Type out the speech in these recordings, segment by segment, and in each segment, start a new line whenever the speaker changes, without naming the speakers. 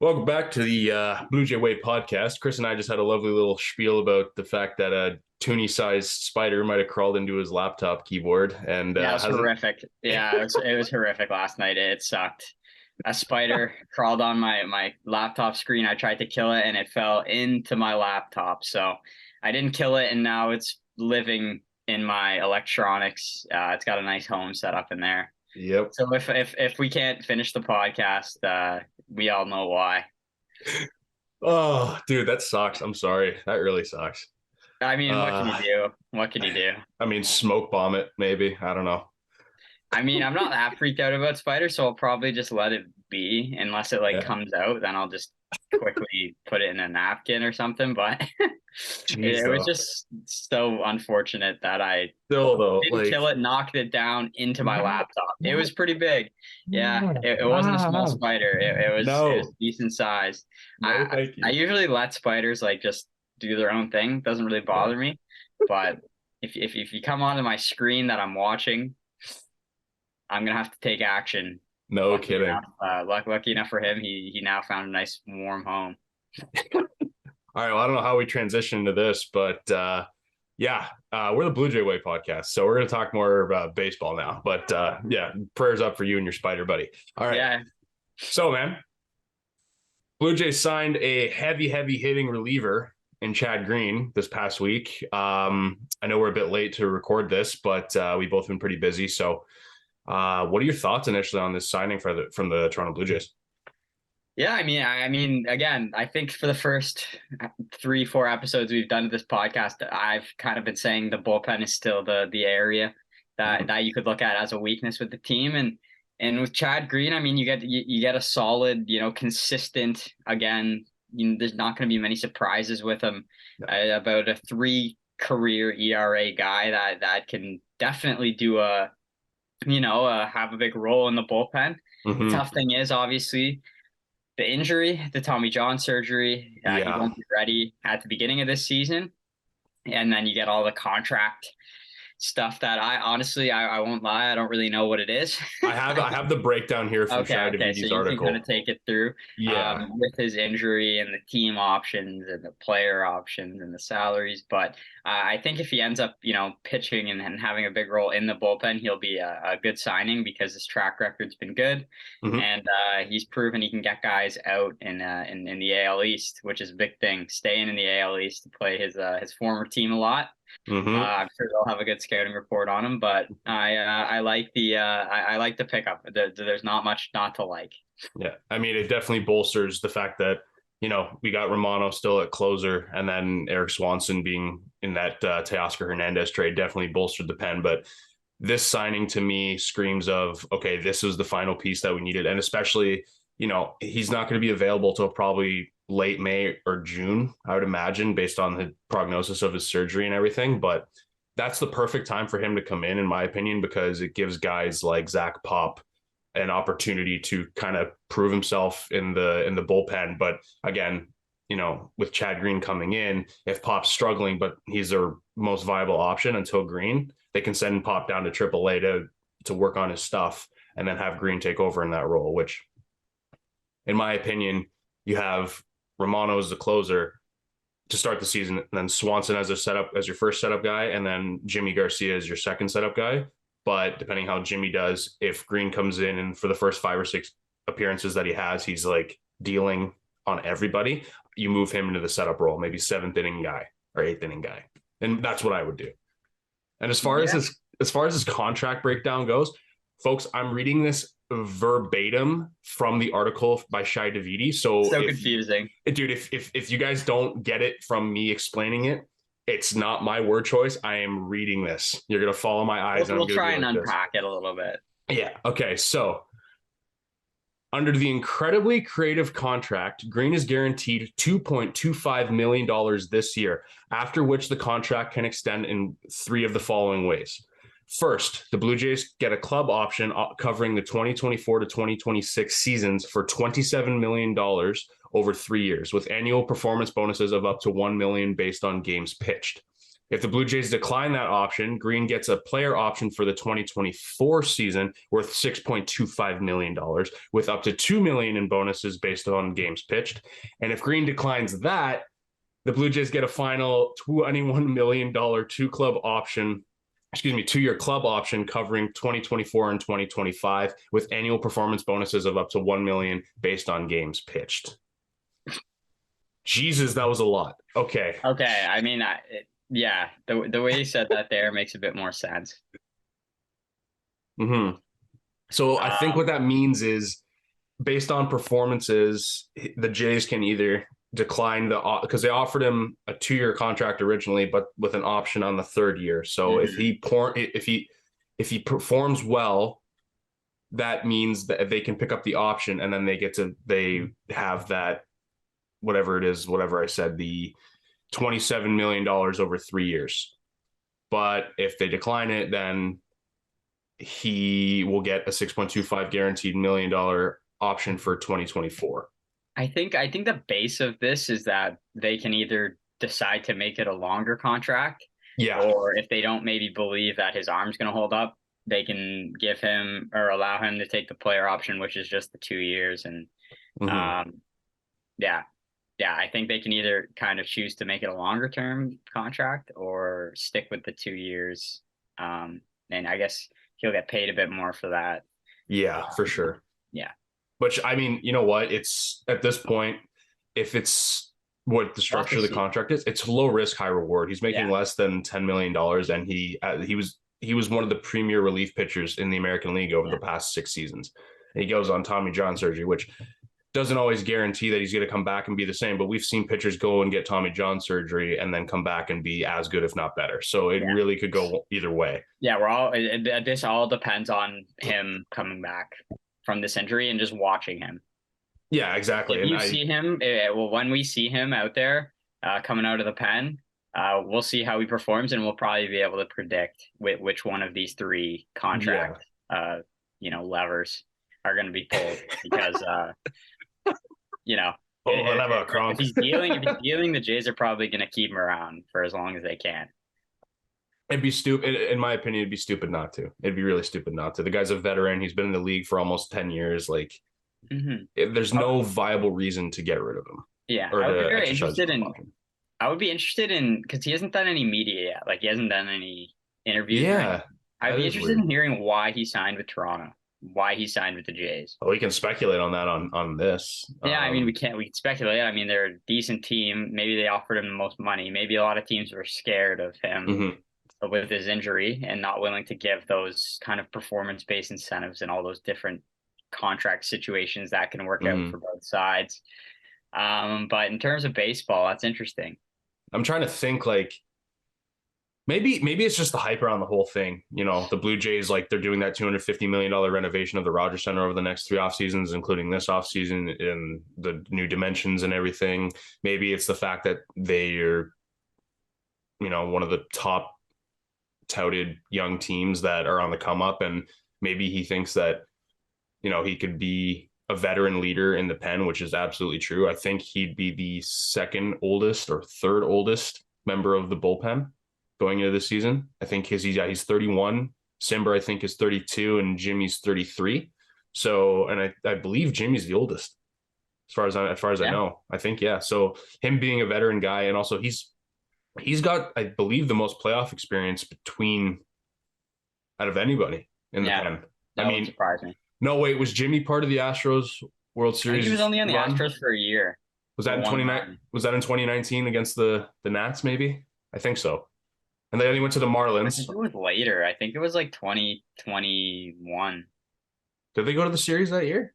Welcome back to the Blue Jay Way podcast. Chris and I just had a lovely little spiel about the fact that a toonie-sized spider might have crawled into his laptop keyboard, and
Yeah, it was horrific. Yeah, it was horrific last night. It sucked. A spider crawled on my laptop screen. I tried to kill it, and it fell into my laptop. So I didn't kill it, and now it's living in my electronics. It's got a nice home set up in there.
Yep.
So if we can't finish the podcast, we all know why.
Oh, dude, that sucks. I'm sorry. That really sucks.
I mean, what can you do? What can you do?
I mean, smoke bomb it, maybe. I don't know.
I mean, I'm not that freaked out about spiders, so I'll probably just let it be unless it comes out. Then I'll just quickly put it in a napkin or something. But it was just so unfortunate that I didn't kill it, knocked it down into my laptop. It was pretty big. Yeah, it wasn't a small spider. It was decent size. I usually let spiders just do their own thing. It doesn't really bother me. But if you come onto my screen that I'm watching, I'm gonna have to take action.
No kidding.
Lucky enough for him, he now found a nice warm home.
All right. Well, I don't know how we transition into this, but we're the Blue Jay Way podcast, so we're gonna talk more about baseball now. But prayers up for you and your spider buddy. All right.
Yeah.
So, man, Blue Jays signed a heavy hitting reliever in Chad Green this past week. I know we're a bit late to record this, but we've both been pretty busy. So, what are your thoughts initially on this signing from the Toronto Blue Jays?
Yeah, I mean, again, I think for the first 3-4 episodes we've done of this podcast, I've kind of been saying the bullpen is still the area that you could look at as a weakness with the team, and with Chad Green, I mean, you get a solid, consistent. Again, there's not going to be many surprises with him. About a 3 career ERA guy that can definitely do have a big role in the bullpen. The tough thing is obviously the injury, the Tommy John surgery. He won't be ready at the beginning of this season. And then you get all the contract stuff that I won't lie, I don't really know what it is.
I have the breakdown here from Shai Davidi's
so
article.
You can kind of take it through with his injury and the team options and the player options and the salaries. But I think if he ends up, pitching and having a big role in the bullpen, he'll be a good signing because his track record's been good. And he's proven he can get guys out in the AL East, which is a big thing. Staying in the AL East to play his former team a lot. I'm sure they'll have a good scouting report on him, but I like the pickup. There's not much not to like.
Yeah, I mean, it definitely bolsters the fact that we got Romano still at closer, and then Eric Swanson being in that Teoscar Hernandez trade definitely bolstered the pen. But this signing to me screams of, okay, this is the final piece that we needed, and especially he's not going to be available till probably late May or June, I would imagine, based on the prognosis of his surgery and everything. But that's the perfect time for him to come in my opinion, because it gives guys like Zach Pop an opportunity to kind of prove himself in the bullpen. But again, with Chad Green coming in, if Pop's struggling, but he's their most viable option until Green, they can send Pop down to AAA to work on his stuff and then have Green take over in that role, which in my opinion, you have Romano as the closer to start the season, and then Swanson as your first setup guy, and then Jimmy Garcia as your second setup guy. But depending how Jimmy does, if Green comes in and for the first 5 or 6 appearances that he has, he's dealing on everybody, you move him into the setup role, maybe 7th inning guy or 8th inning guy. And that's what I would do. And as far as his contract breakdown goes, folks, I'm reading this verbatim from the article by Shai Davidi. So
confusing.
Dude, if you guys don't get it from me explaining it, it's not my word choice. I am reading this. You're going to follow my eyes.
We'll try and unpack it a little bit.
Yeah. Okay. So under the incredibly creative contract, Green is guaranteed $2.25 million this year, after which the contract can extend in 3 of the following ways. First, the Blue Jays get a club option covering the 2024 to 2026 seasons for $27 million over 3 years, with annual performance bonuses of up to $1 million based on games pitched. If the Blue Jays decline that option, Green gets a player option for the 2024 season worth $6.25 million with up to $2 million in bonuses based on games pitched. And if Green declines that, the Blue Jays get a final $21 million two-year club option covering 2024 and 2025 with annual performance bonuses of up to $1 million based on games pitched. Jesus, that was a lot. Okay.
Okay. I mean, the way you said that there makes a bit more sense.
Mm-hmm. So I think what that means is based on performances, the Jays can either decline because they offered him a 2-year contract originally, but with an option on the 3rd year. So if he performs well, that means that they can pick up the option and then they have that, whatever I said, the $27 million over 3 years. But if they decline it, then he will get a $6.25 guaranteed $1 million option for 2024.
I think the base of this is that they can either decide to make it a longer contract, or if they don't maybe believe that his arm's going to hold up, they can give him or allow him to take the player option, which is just the 2 years. And I think they can either kind of choose to make it a longer term contract or stick with the 2 years. And I guess he'll get paid a bit more for that.
Yeah, for sure.
Yeah.
Which, I mean, you know what? It's at this point, if it's what the structure of the contract is, it's low risk, high reward. He's making less than $10 million, and he was one of the premier relief pitchers in the American League over the past 6 seasons. And he goes on Tommy John surgery, which doesn't always guarantee that he's going to come back and be the same, but we've seen pitchers go and get Tommy John surgery and then come back and be as good, if not better. So it really could go either way.
Yeah, this all depends on him coming back from this injury and just watching him.
Yeah, exactly.
If you see him, when we see him out there coming out of the pen, we'll see how he performs, and we'll probably be able to predict which one of these 3 contract levers are going to be pulled because if he's dealing, the Jays are probably going to keep him around for as long as they can.
It'd be stupid, in my opinion. It'd be stupid not to. It'd be really stupid not to. The guy's a veteran. He's been in the league for almost 10 years. Like, there's no viable reason to get rid of him.
Yeah, I would be interested in because he hasn't done any media yet. Like, he hasn't done any interviews.
Yeah,
I'd be interested in hearing why he signed with Toronto, why he signed with the Jays.
Well, we can speculate on that on this.
Yeah, I mean, we can speculate. I mean, they're a decent team. Maybe they offered him the most money. Maybe a lot of teams were scared of him with his injury and not willing to give those kind of performance-based incentives and all those different contract situations that can work out for both sides. But in terms of baseball, that's interesting.
I'm trying to think, like, maybe it's just the hype around the whole thing. You know, the Blue Jays, like, they're doing that $250 million renovation of the Rogers Center over the next 3 off seasons, including this off season, and the new dimensions and everything. Maybe it's the fact that they are, one of the top touted young teams that are on the come up, and maybe he thinks that he could be a veteran leader in the pen, which is absolutely true. I think he'd be the 2nd oldest or 3rd oldest member of the bullpen going into this season. I think he's 31. Simber, I think, is 32, and Jimmy's 33. So, and I believe Jimmy's the oldest as far as I know. I think, yeah. So him being a veteran guy, and also he's got, I believe, the most playoff experience out of anybody in the pen.
That would surprise me.
No, wait, was Jimmy part of the Astros World Series?
He was only on the Astros for a year.
Was that in 2019 against the Nats? Maybe, I think so. And then he went to the Marlins.
I think it was later. I think it was like 2021.
Did they go to the series that year?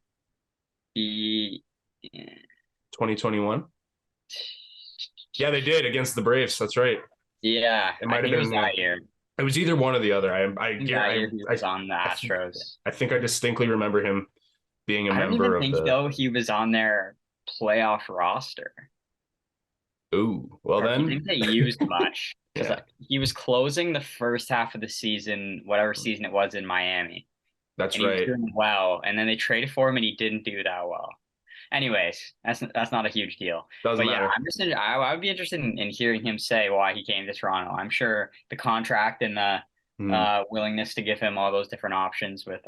2021. Yeah, they did against the Braves. That's right.
Yeah,
it might have been
that year.
It was either one or the other.
He was on the Astros.
I think I distinctly remember him being a member of the.
I don't even think though he was on their playoff roster.
Ooh, well then.
I think they used much because he was closing the first half of the season, whatever season it was, in Miami.
That's
right. He was doing well, and then they traded for him, and he didn't do that well. Anyways, that's not a huge deal.
Doesn't
But yeah,
matter.
I'm just I would be interested in hearing him say why he came to Toronto. I'm sure the contract and the
Mhm.
willingness to give him all those different options with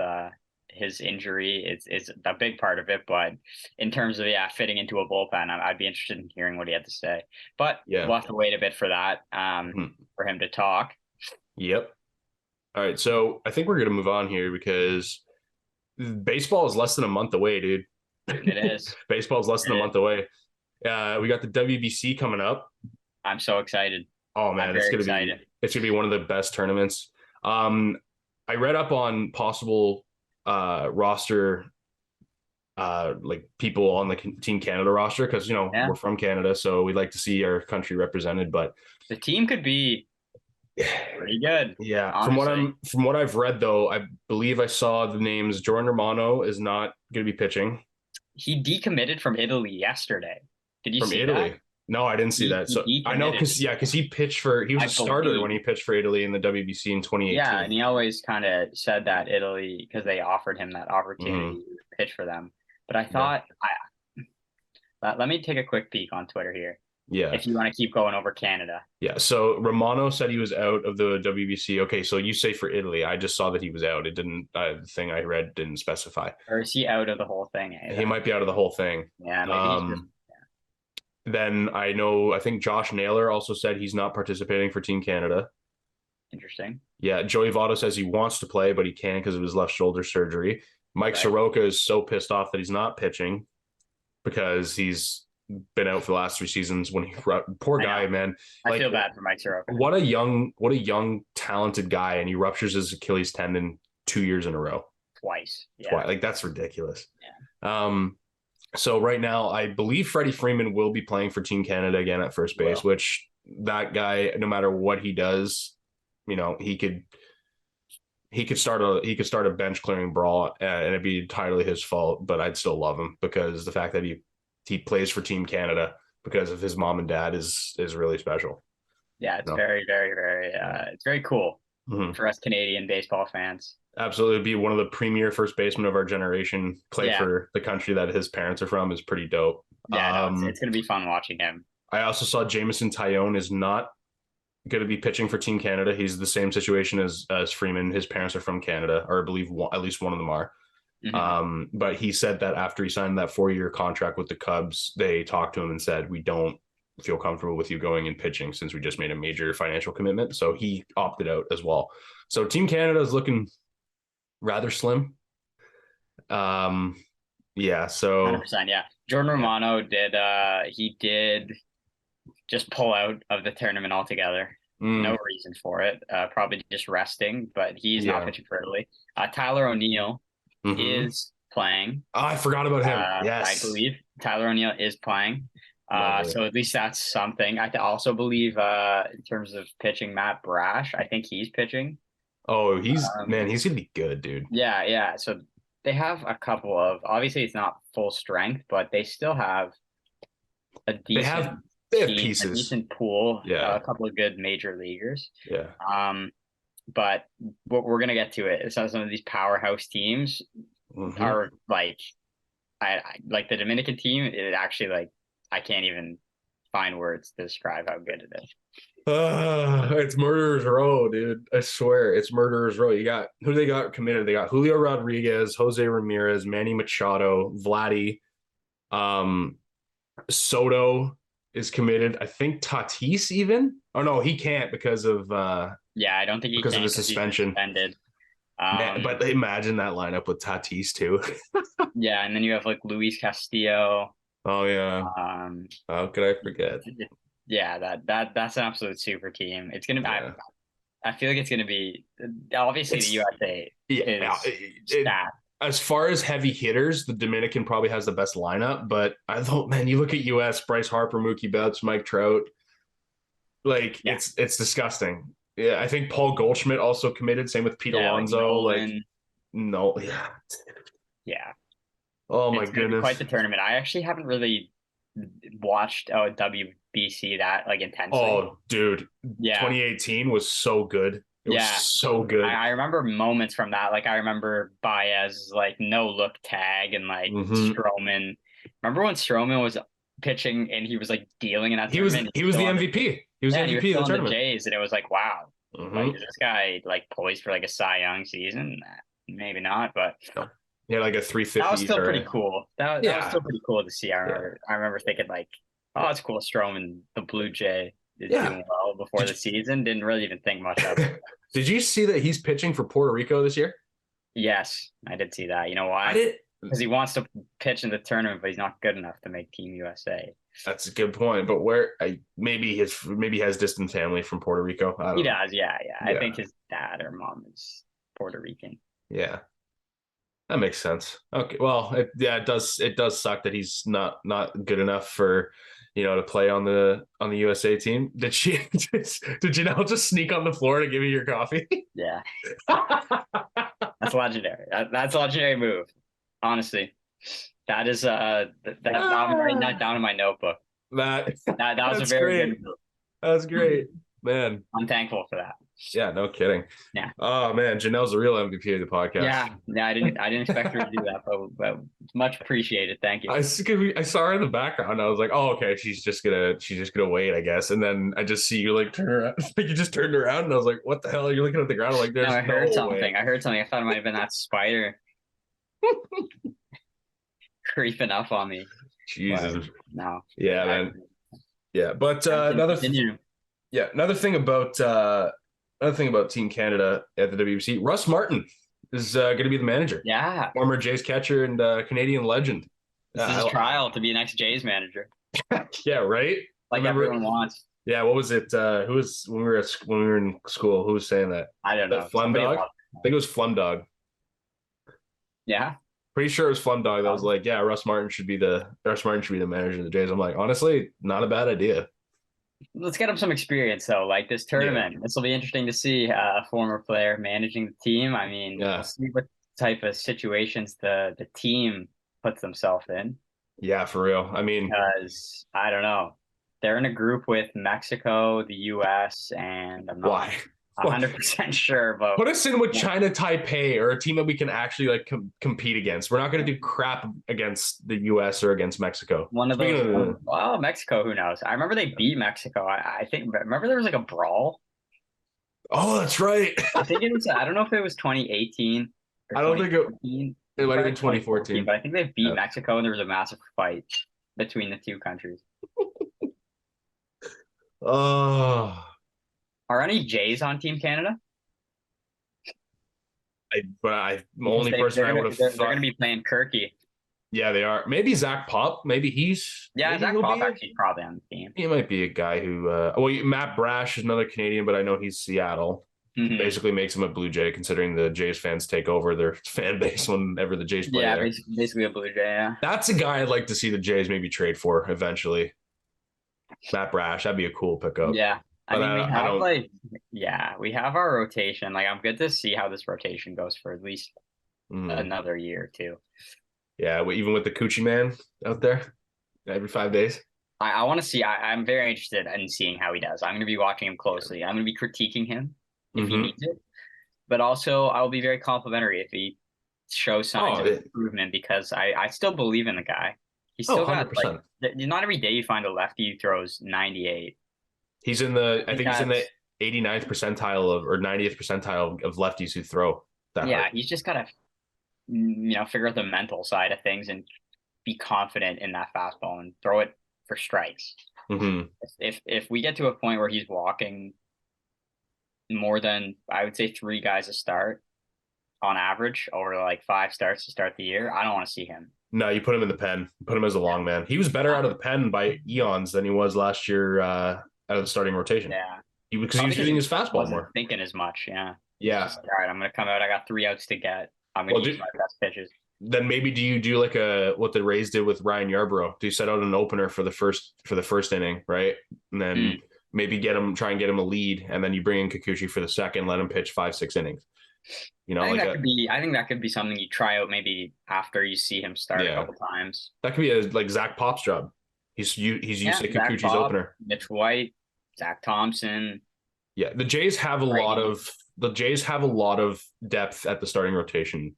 his injury is a big part of it. But in terms of fitting into a bullpen, I'd be interested in hearing what he had to say. But
Yeah.
we'll have to wait a bit for that
Mhm.
for him to talk.
Yep. All right. So I think we're gonna move on here because baseball is less than a month away, dude.
It is.
Baseball is less
It
than a
is.
month away. We got the WBC coming up.
I'm so excited.
Oh
I'm
man,
very excited.
it's gonna be one of the best tournaments. Um, I read up on possible roster like people on the Team Canada roster because
Yeah,
we're from Canada, so we'd like to see our country represented. But
the team could be pretty good,
yeah,
honestly.
from what I've read though, I believe I saw the names Jordan Romano is not going to be pitching
He decommitted from Italy yesterday. Did you
from
see that?
Italy. No, I didn't see that.
He
So I know
decommitted,
because he was
I
a starter when
believe.
he pitched for Italy in the WBC in
Yeah,
2018.
and he always kind of said that Italy because they offered him that
Mm-hmm.
opportunity to pitch for them. But I
Yeah.
thought, let me take a quick peek on Twitter here.
Yeah.
If you want to keep going over Canada,
Yeah. So Romano said he was out of the WBC. Okay, so you say for Italy. I just saw that he was out. It didn't the thing I read didn't specify.
or is he out of the whole thing? Hey,
He might be out of the whole thing.
yeah, maybe he's just
Um, then I think Josh Naylor also said he's not participating for Team Canada.
interesting,
Yeah, Joey Votto says he wants to play, but he can't because of his left shoulder surgery. Mike
right?
Soroka is so pissed off that he's not pitching because he's been out for the last 3 seasons. When he poor
I know.
guy, man,
I
like
feel bad for Mike Soroka
what a young talented guy, and he ruptures his Achilles tendon 2 years in a row.
twice. Yeah,
Twice, like that's ridiculous.
yeah.
So right now, I believe Freddie Freeman will be playing for Team Canada again at first base,
Well,
which that guy, no matter what he does, he could start a bench clearing brawl, and it'd be entirely his fault. But I'd still love him because the fact that he plays for Team Canada because of his mom and dad is really special.
yeah, it's
No,
very, very, very, it's very cool
mm-hmm.
for us Canadian baseball fans.
Absolutely, be one of the premier first basemen of our generation. Play
Yeah,
for the country that his parents are from is pretty dope.
yeah, no, it's gonna be fun watching him.
I also saw Jameson Tyone is not going to be pitching for Team Canada. He's the same situation as Freeman. His parents are from Canada, or I believe at least one of them are.
Hmm.
But he said that after he signed that 4-year contract with the Cubs, they talked to him and said, "We don't feel comfortable with you going and pitching since we just made a major financial commitment." So he opted out as well. So Team Canada is looking rather slim. Um, yeah. So
100%. Yeah, Jordan
yeah.
Romano he did just pull out of the tournament altogether. No reason for it. Probably just resting, but he's not
Yeah.
pitching for Italy. Tyler O'Neill
Mm-hmm.
is playing.
Oh, I forgot about him.
I
Yes.
believe Tyler O'Neill is playing.
Lovely.
So at least that's something. I also believe in terms of pitching, Matt Brash, I think he's pitching.
Oh,
Um,
he's gonna be good, dude.
yeah, yeah. So they have a couple of obviously it's not full strength, but they still have a
They
decent
have they have
team, a
pieces.
decent pool,
Yeah.
a couple of good major leaguers.
Yeah.
Um, but what we're gonna get to it. Some of these powerhouse teams
Mm-hmm.
are like I like the Dominican team. It actually like I can't even find words to describe how good it is.
It's murderers row, dude. I swear, it's murderers row. You got who they got committed. They got Julio Rodriguez, Jose Ramirez, Manny Machado, Vladdy, um, Soto is committed. I think Tatis even. Oh no, he can't
Yeah, I don't think he
because of
can
his
because he's
suspension.
suspended.
Man, but imagine that lineup with Tatis too.
Yeah, and then you have like Luis Castillo.
Oh yeah,
Um,
how could I forget?
yeah, that's an absolute super team. It's gonna be.
Yeah,
I feel like it's gonna be obviously the
it's
USA
yeah.
is stat.
As far as heavy hitters, the Dominican probably has the best lineup. But I thought, man, you look at US, Bryce Harper, Mookie Betts, Mike Trout, like
Yeah,
it's disgusting. Yeah, I think Paul Goldschmidt also committed. Same with Pete
yeah, like
Alonso. Like,
Nolan.
no, yeah.
Yeah,
Oh my
it's gonna be quite
goodness.
the tournament. I actually haven't really watched WBC that like intensely.
Oh, dude,
Yeah,
2018 was so good. It was
yeah.
so good.
I remember moments from that. Like I remember Baez like no look tag and like
Hmm.
Stroman Remember when Stroman was pitching and he was like dealing in that
He was
tournament?
he was the
Still on
MVP. He was the
yeah, and he was
MVP of
still
the
on the
tournament.
Jays, and it was like, wow, like
Hmm
is this guy like poised for like a Cy Young season? Maybe not, but
He had like a
that was
350
still pretty
ERA.
cool. That was
Yeah,
still pretty cool to see.
yeah,
I remember thinking like, oh, it's cool. Stroman, the Blue Jay, is
yeah.
doing well before
Did
the season. Didn't really even think much of it.
did you see that he's pitching for Puerto Rico this year?
Yes, I did see that. You know
I
why?
did.
Because he wants to pitch in the tournament, but he's not good enough to make Team USA.
That's a good point. But where maybe he has distant family from Puerto Rico. I
He
don't know.
does, yeah, yeah. I
Yeah,
think his dad or mom is Puerto Rican.
yeah. That makes sense. Okay. Well, it does suck that he's not good enough for, to play on the USA team. Did she did Janelle just sneak on the floor to give you your coffee?
Yeah, that's legendary. That's a legendary move. Honestly, that is I'm writing that down in my notebook.
that
That was a
that's
very good
great.
move.
That's great. Man.
I'm thankful for that.
Yeah, no kidding.
Yeah.
Oh man, Janelle's the real MVP of the podcast.
Yeah. I didn't expect her to do that, but much appreciated. Thank you.
I saw her in the background. I was like, oh, okay, she's just gonna wait, I guess. And then I just see you like turn around, like you just turned around, and I was like, what the hell? You're looking at the ground. I'm like, there's
No, I heard
no
something.
way.
I heard something. I thought it might have been that spider creeping up on me.
Jesus.
But no.
Yeah, man. Yeah, but another thing about Team Canada at the WBC, Russ Martin is going to be the manager.
Yeah.
Former Jays catcher and Canadian legend.
This is his trial to be next Jays manager.
Yeah, right.
Like everyone wants.
Yeah, what was it? Who was when we were in school? Who was saying that?
I don't know.
Flum Dog. I think it was Flum Dog.
Yeah.
Pretty sure it was Flum Dog that was like, yeah, Russ Martin should be the manager of the Jays. I'm like, honestly, not a bad idea.
Let's get him some experience though. Like this tournament, this will be interesting to see a former player managing the team. I mean, we'll see what type of situations the team puts themselves in.
Yeah, for real. I mean,
because I don't know, they're in a group with Mexico, the U.S., and I'm not
why?
100% sure, but
put us in with China Taipei or a team that we can actually like compete against. We're not going to do crap against the U.S. or against Mexico.
One of those. Well, Mexico, who knows? I remember they beat Mexico. I think. Remember there was like a brawl.
Oh, that's right.
I think it was. I don't know if it was 2018.
I don't think it might have been 2014.
But I think they beat Mexico, and there was a massive fight between the two countries.
Oh.
Are any Jays on Team Canada?
The only person I would have thought.
They're going to be playing Kirky.
Yeah, they are. Maybe Zach Pop. Maybe he's.
Yeah,
maybe
Zach Pop actually probably on the team.
He might be a guy who. Matt Brash is another Canadian, but I know he's Seattle. Mm-hmm. Basically makes him a Blue Jay, considering the Jays fans take over their fan base whenever the Jays play.
Yeah,
there.
basically a Blue Jay. Yeah,
that's a guy I'd like to see the Jays maybe trade for eventually. Matt Brash, that'd be a cool pickup.
Yeah. I mean, we have our rotation. Like, I'm good to see how this rotation goes for at least another year or two.
Yeah, even with the Coochie Man out there every 5 days.
I want to see. I'm very interested in seeing how he does. I'm going to be watching him closely. I'm going to be critiquing him if he needs it. But also, I'll be very complimentary if he shows signs of improvement because I still believe in the guy. He's still got, 100%. Not every day you find a lefty who throws 98.
He's in the 89th percentile or 90th percentile of lefties who throw that.
Yeah,
hard.
He's just got to, figure out the mental side of things and be confident in that fastball and throw it for strikes.
Mm-hmm.
If we get to a point where he's walking more than, I would say, 3 guys a start on average over like 5 starts to start the year, I don't want to see him.
No, you put him in the pen. Put him as a long man. He was better out of the pen by eons than he was last year out of the starting rotation.
Yeah.
Because he was using his fastball more.
Thinking as much, yeah.
Yeah.
All right, I'm going to come out. I got 3 outs to get. I'm going to use my best pitches.
Then maybe do you do like what the Rays did with Ryan Yarbrough? Do you set out an opener for the first inning, right? And then maybe try and get him a lead, and then you bring in Kikuchi for the second, let him pitch 5-6 innings. I
think that could be something you try out maybe after you see him start a couple times.
That could be like Zach Pop's job. He's used to Kikuchi's opener.
Mitch White, Zach Thompson.
Yeah, the Jays have a lot of depth at the starting rotation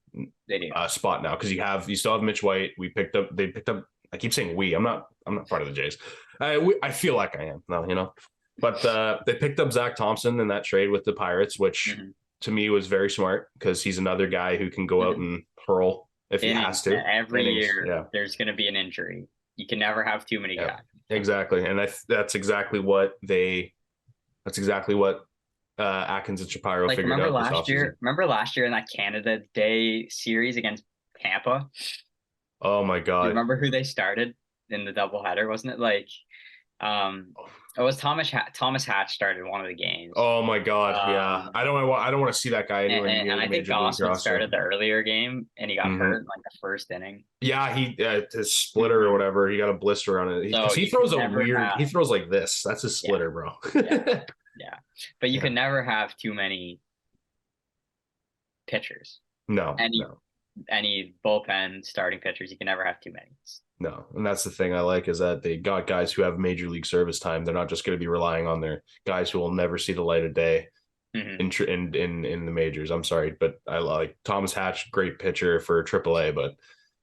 they do.
Spot now because you still have Mitch White. They picked up I keep saying we. I'm not part of the Jays. I feel like I am now, you know. But they picked up Zach Thompson in that trade with the Pirates, which to me was very smart because he's another guy who can go out and hurl if he has to.
Every year, there's going to be an injury. You can never have too many guys.
Exactly, and that's exactly what Atkins and Shapiro figured out this offseason.
Remember last year in that Canada Day series against Tampa?
Oh my God!
You remember who they started in the doubleheader? Wasn't it like, it was Thomas Hatch started one of the games.
Oh my God! Yeah, I don't want to see that guy anywhere near
and I think Gossman started the earlier game and he got hurt in like the first inning.
Yeah, he his splitter or whatever. He got a blister on it. He throws he throws like this. That's his splitter, bro.
Yeah, but you can never have too many pitchers.
No,
any bullpen starting pitchers, you can never have too many.
No, and that's the thing I like is that they got guys who have major league service time. They're not just going to be relying on their guys who will never see the light of day in the majors. I'm sorry, but I like Thomas Hatch, great pitcher for AAA, but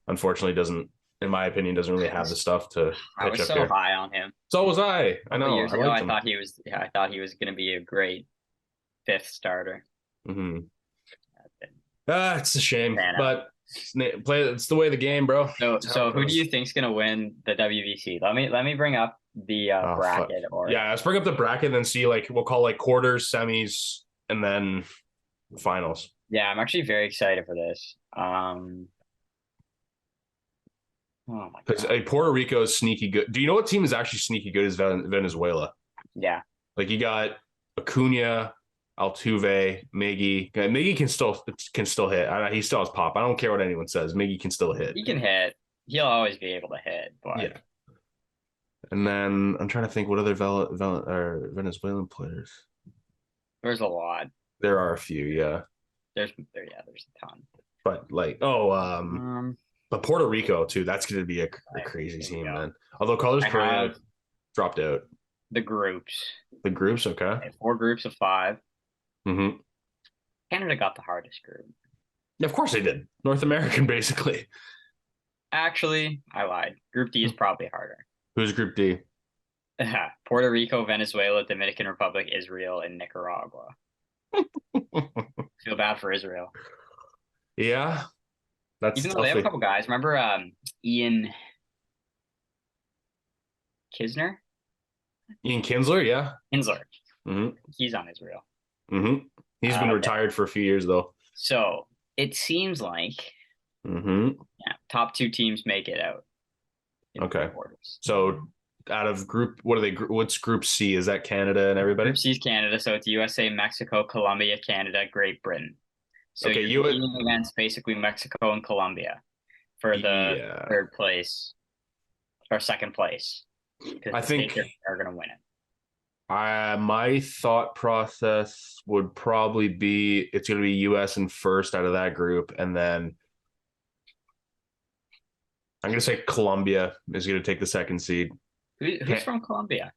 unfortunately doesn't, in my opinion, doesn't really have the stuff to pitch
I was
up
so
here.
high on him.
So was I. I know.
Years ago, I thought he was going to be a great fifth starter.
It's a shame, but it's the way of the game, bro.
So who do you think's gonna win the WBC? Let me bring up the bracket.
Let's bring up the bracket and then see we'll call quarters, semis, and then finals.
Yeah, I'm actually very excited for this. Oh my God.
Puerto Rico is sneaky good. Do you know what team is actually sneaky good is Venezuela?
Yeah.
You got Acuna, Altuve, Miggy. Miggy can still hit. He still has pop. I don't care what anyone says. Miggy can still hit.
He can hit. He'll always be able to hit. But...
Yeah. And then I'm trying to think what other Venezuelan players.
There's a lot.
There are a few, yeah.
There's a ton.
But but Puerto Rico too. That's going to be a crazy team, man. Although Carlos Correa dropped out.
The groups,
okay.
4 groups of 5.
Mm-hmm.
Canada got the hardest group.
Of course they did. North American, basically.
Actually, I lied. Group D is probably harder.
Who's Group D?
Puerto Rico, Venezuela, Dominican Republic, Israel, and Nicaragua. Feel bad for Israel.
Yeah.
Even though they have a couple guys. Remember Ian Kisner?
Ian Kinsler, yeah.
Kinsler.
Mm-hmm.
He's on Israel.
Mm-hmm. He's been retired for a few years, though.
So it seems like top 2 teams make it out.
Okay. So out of what's Group C? Is that Canada and everybody?
Group C is Canada, so it's USA, Mexico, Colombia, Canada, Great Britain. So you're competing against basically Mexico and Colombia for the third place or second place.
I think
they're going to win it.
My thought process would probably be it's going to be US in first out of that group, and then I'm going to say Colombia is going to take the second seed.
Who's from Colombia?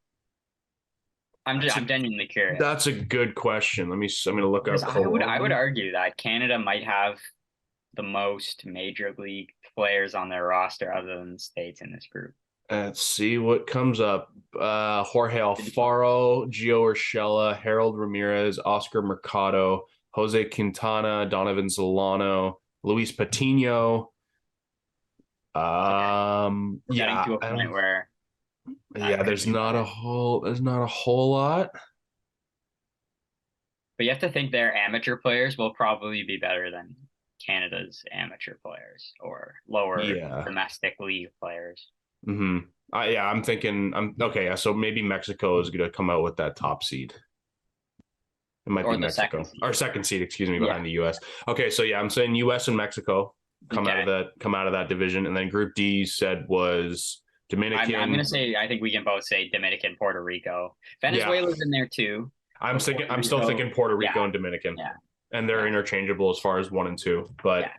I'm genuinely curious.
That's a good question. I'm going to look up.
I would argue that Canada might have the most major league players on their roster other than the States in this group.
Let's see what comes up. Jorge Alfaro, Gio Urshela, Harold Ramirez, Oscar Mercado, Jose Quintana, Donovan Solano, Luis Patino.
Getting to a point where
there's not a whole lot.
But you have to think their amateur players will probably be better than Canada's amateur players or lower domestic league players.
Mm-hmm. I'm thinking. Okay. So maybe Mexico is going to come out with that top seed. It might be Mexico or second seed. Excuse me, behind the U.S. Okay, so I'm saying U.S. and Mexico come out of that division, and then Group D said was Dominican.
I'm going to say I think we can both say Dominican, Puerto Rico, Venezuela's in there too.
I'm still thinking Puerto Rico and Dominican, and they're interchangeable as far as 1 and 2. But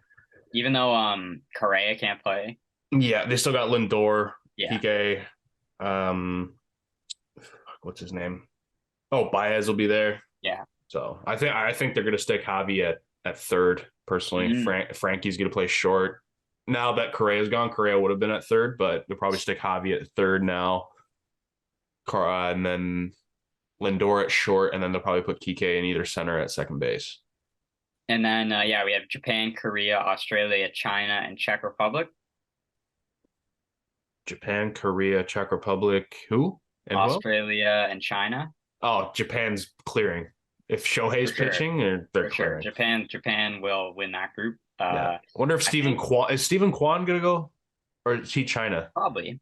even though Correa can't play.
Yeah, they still got Lindor, Piqué, what's his name? Oh, Baez will be there.
Yeah.
So I think they're gonna stick Javi at third personally. Frankie's gonna play short. now that Correa's gone, Correa would have been at third, but they'll probably stick Javi at third now. And then Lindor at short, and then they'll probably put Kike in either center at second base.
And then, we have Japan, Korea, Australia, China, and Czech Republic.
Japan, Korea, Czech Republic, who? And
Australia and China.
Oh, Japan's clearing. If Shohei's pitching, they're clearing.
Japan will win that group.
I wonder if Stephen Kwan gonna go, or is he China?
Probably.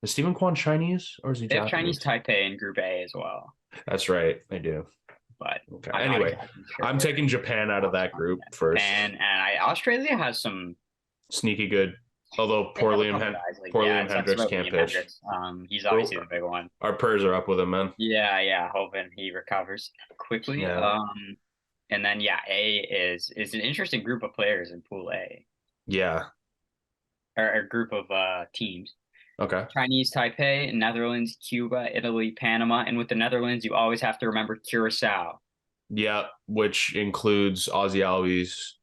Is Stephen Kwan Chinese, or is he Japanese?
Chinese Taipei in Group A as well.
That's right, I do.
But
okay. Anyway, exactly sure. I'm taking Japan out of that group first.
And Australia has some
sneaky good, although poor Liam Hendricks can't pitch.
He's obviously the big one.
Our prayers are up with him, man.
Yeah, hoping he recovers quickly. Yeah. And then A is an interesting group of players in Pool A.
Yeah.
Or a group of teams.
Okay.
Chinese Taipei, Netherlands, Cuba, Italy, Panama, and with the Netherlands, you always have to remember Curacao.
Yeah, which includes Ozzy Albies,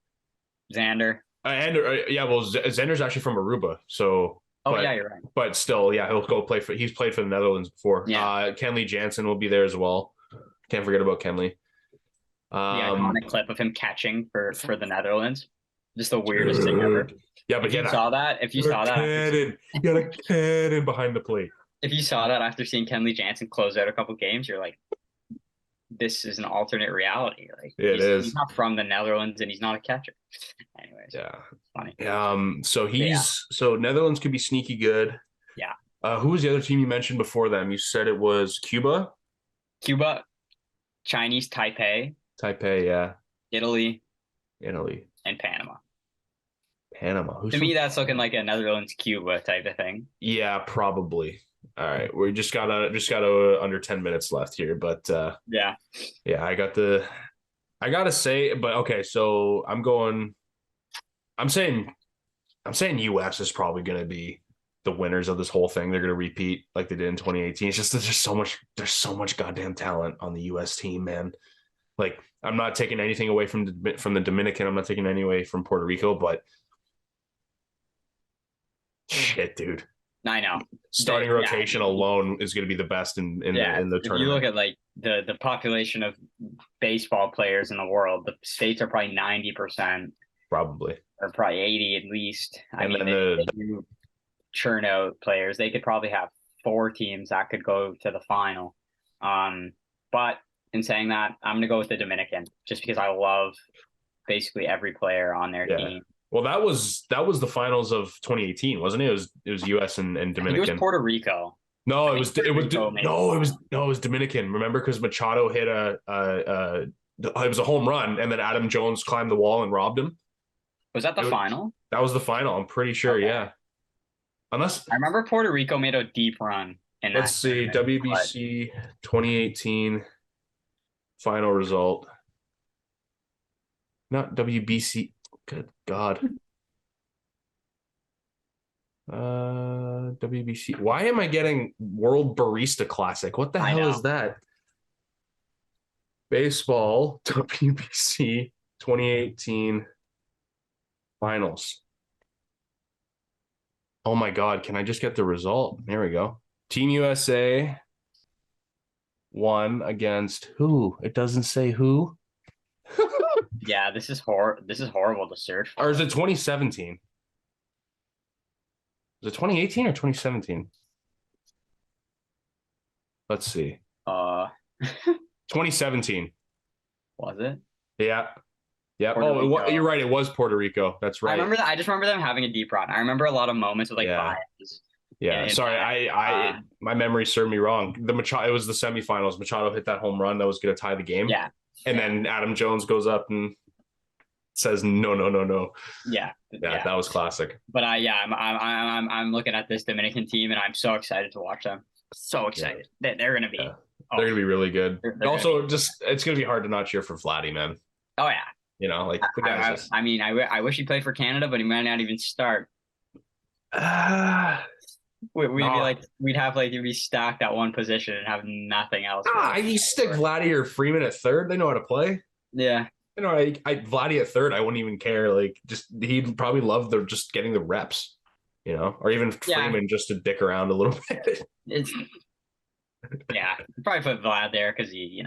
Xander.
Xander's actually from Aruba, so.
You're right.
But still, he'll go play for. He's played for the Netherlands before. Yeah. Kenley Jansen will be there as well. Can't forget about Kenley.
The iconic clip of him catching for the Netherlands. Just the weirdest thing ever.
Yeah, but
you got
a cannon behind the plate.
If you saw that after seeing Kenley Jansen close out a couple games, you're like, this is an alternate reality. Like he's not from the Netherlands and he's not a catcher. Anyways,
it's funny. So Netherlands could be sneaky good.
Yeah.
Who was the other team you mentioned before them? You said it was Cuba,
Chinese Taipei,
yeah,
Italy,
and
Panama.
To
me, that's looking like a Netherlands Cuba type of thing.
Yeah, probably. All right, we just got under 10 minutes left here, but
yeah,
I gotta say, but okay, so I'm saying US is probably gonna be the winners of this whole thing. They're gonna repeat like they did in 2018. It's just there's so much goddamn talent on the US team, man. Like, I'm not taking anything away from the Dominican. I'm not taking any away from Puerto Rico, but shit, dude.
I know.
Starting rotation alone is going to be the best in the tournament.
If you look at like the population of baseball players in the world, the states are probably 90%.
Probably.
Or probably 80 at least. They do churn out players. They could probably have 4 teams that could go to the final. But in saying that, I'm going to go with the Dominican just because I love basically every player on their team.
Well, that was the finals of 2018, wasn't it? It was US and Dominican.
It was Puerto Rico.
No, it was Dominican. Remember, because Machado hit it was a home run, and then Adam Jones climbed the wall and robbed him.
Was that the final?
That was the final. I'm pretty sure. Okay. Yeah. Unless
I remember Puerto Rico made a deep run.
Let's see, WBC 2018 final result. Not WBC. Good God. WBC. Why am I getting World Barista Classic? What the hell is that? Baseball WBC 2018 finals. Oh my God. Can I just get the result? There we go. Team USA won against who? It doesn't say who.
Yeah, this is horrible to search for.
Or is it 2017? Is it 2018 or 2017? Let's see. 2017.
Was it?
Yeah. Yeah. You're right. It was Puerto Rico. That's right.
I remember that. I just remember them having a deep run. I remember a lot of moments with bias.
Yeah. Sorry, my memory served me wrong. It was the semifinals. Machado hit that home run that was going to tie the game.
Yeah.
And then Adam Jones goes up and says no. Yeah, that was classic.
But I'm looking at this Dominican team and I'm so excited to watch them. So excited. They're going to be.
Yeah. They're going to be really good. Also, it's going to be hard to not cheer for Vladdy, man.
Oh yeah.
You know, like the guy's
I wish he played for Canada, but he might not even start. We'd have to be stacked at one position and have nothing else.
You stick Vladdy or Freeman at third. They know how to play.
Yeah.
You know, I Vladdy at third, I wouldn't even care. Like, just he'd probably love the just getting the reps, you know, or even
Yeah.
Freeman just to dick around a little bit.
It's yeah, probably put Vlad there because he's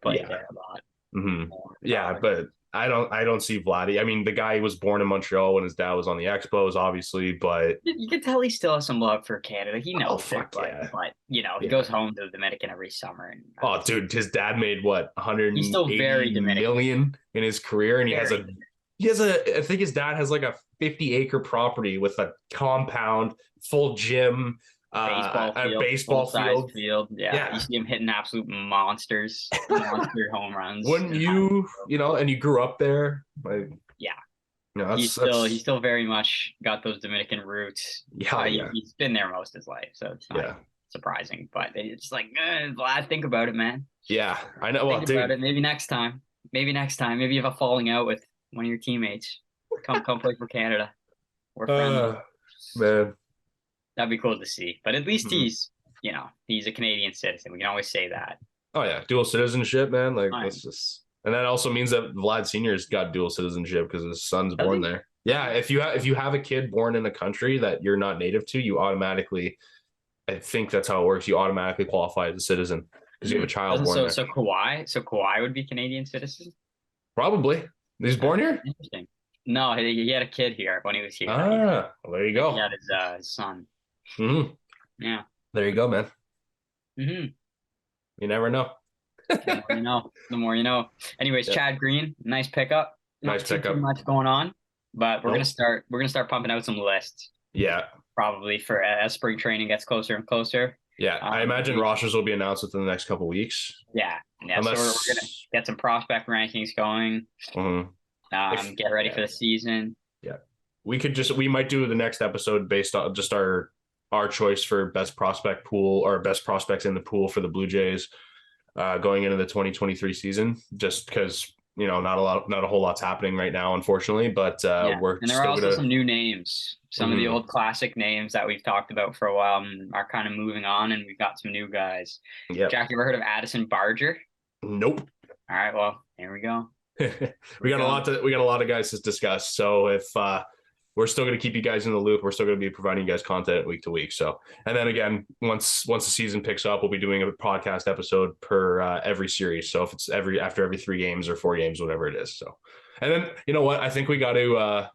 played
Yeah.
there a lot.
Mm-hmm.
More
Yeah,
college.
but I don't see Vladdy. I mean, the guy was born in Montreal when his dad was on the Expos, obviously, but
You can tell he still has some love for Canada. He
oh
knows it,
fuck yeah.
but he
Yeah.
goes home to the Dominican every summer, and
Oh, dude, his dad made what
he's still
180
very Dominican.
million in his career, and
Very
he has a I think his dad has like a 50-acre property with a compound, full gym,
baseball
a
field,
baseball
full-size
field.
field. Yeah, you
Yeah.
see him hitting absolute monster home runs.
Wouldn't you, you know, and you grew up there, like,
Yeah,
you know,
he's still very much got those Dominican roots.
yeah, yeah,
He's been there most of his life, so it's not
yeah,
surprising. But it's like, Vlad, think about it, man.
yeah. I know. Well,
Think about
dude,
it. Maybe next time. Maybe next time. Maybe you have a falling out with one of your teammates. Come play for Canada. We're friendly.
man.
That'd be cool to see. But at least
Mhm.
he's a Canadian citizen. We can always say that.
Oh yeah, dual citizenship, man. Like
Fine.
that's just, and that also means that Vlad Senior's got dual citizenship because his son's
Does
born
he?
there. Yeah, if you have a kid born in a country that you're not native to, you automatically, I think that's how it works. You automatically qualify as a citizen because you have a child
Doesn't
born there.
So Kawhi would be Canadian citizen?
Probably. He's born here.
Interesting. No, he had a kid here when he was here.
Ah, well, there you
He
go.
had his son.
Hmm.
Yeah.
There you go, man.
hmm
You never know.
The more you know. The more you know. Anyways,
Yeah.
Chad Green, nice pickup. Not
Nice
too
pickup.
much going on, but we're
Nope.
gonna start pumping out some lists
Yeah.
probably for as spring training gets closer and closer.
Yeah. I imagine rosters will be announced within the next couple weeks.
Yeah.
Unless...
So we're gonna get some prospect rankings going.
Mhm.
Get ready for the season.
Yeah. We might do the next episode based on just our choice for best prospect pool or best prospects in the pool for the Blue Jays going into the 2023 season, just because not a whole lot's happening right now, unfortunately, but we're
and there are also some new names. Some of the old classic names that we've talked about for a while are kind of moving on, and we've got some new guys.
Yeah.
Jack, you ever heard of Addison Barger?
Nope.
All right, well, here we go.
we got a lot of guys to discuss. So if we're still going to keep you guys in the loop, we're still going to be providing you guys content week to week. So, and then again, once the season picks up, we'll be doing a podcast episode per every series. So if it's after every 3 games or 4 games, whatever it is. So, and then you know what? I think we got to.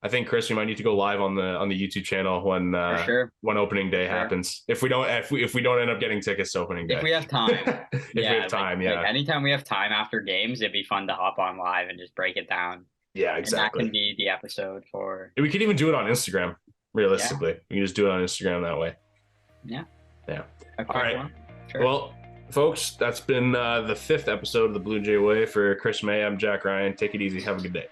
I think Chris, we might need to go live on the YouTube channel when opening day happens. If we don't end up getting tickets to opening day,
if we have time,
we have time,
like anytime we have time after games, it'd be fun to hop on live and just break it down.
Yeah, exactly.
And that can be the episode for.
We could even do it on Instagram. Realistically, we can just do it on Instagram that way.
Yeah.
Yeah.
Okay,
all right. Sure. Well, folks, that's been the 5th episode of the Blue Jay Way. For Chris May, I'm Jack Ryan. Take it easy. Have a good day.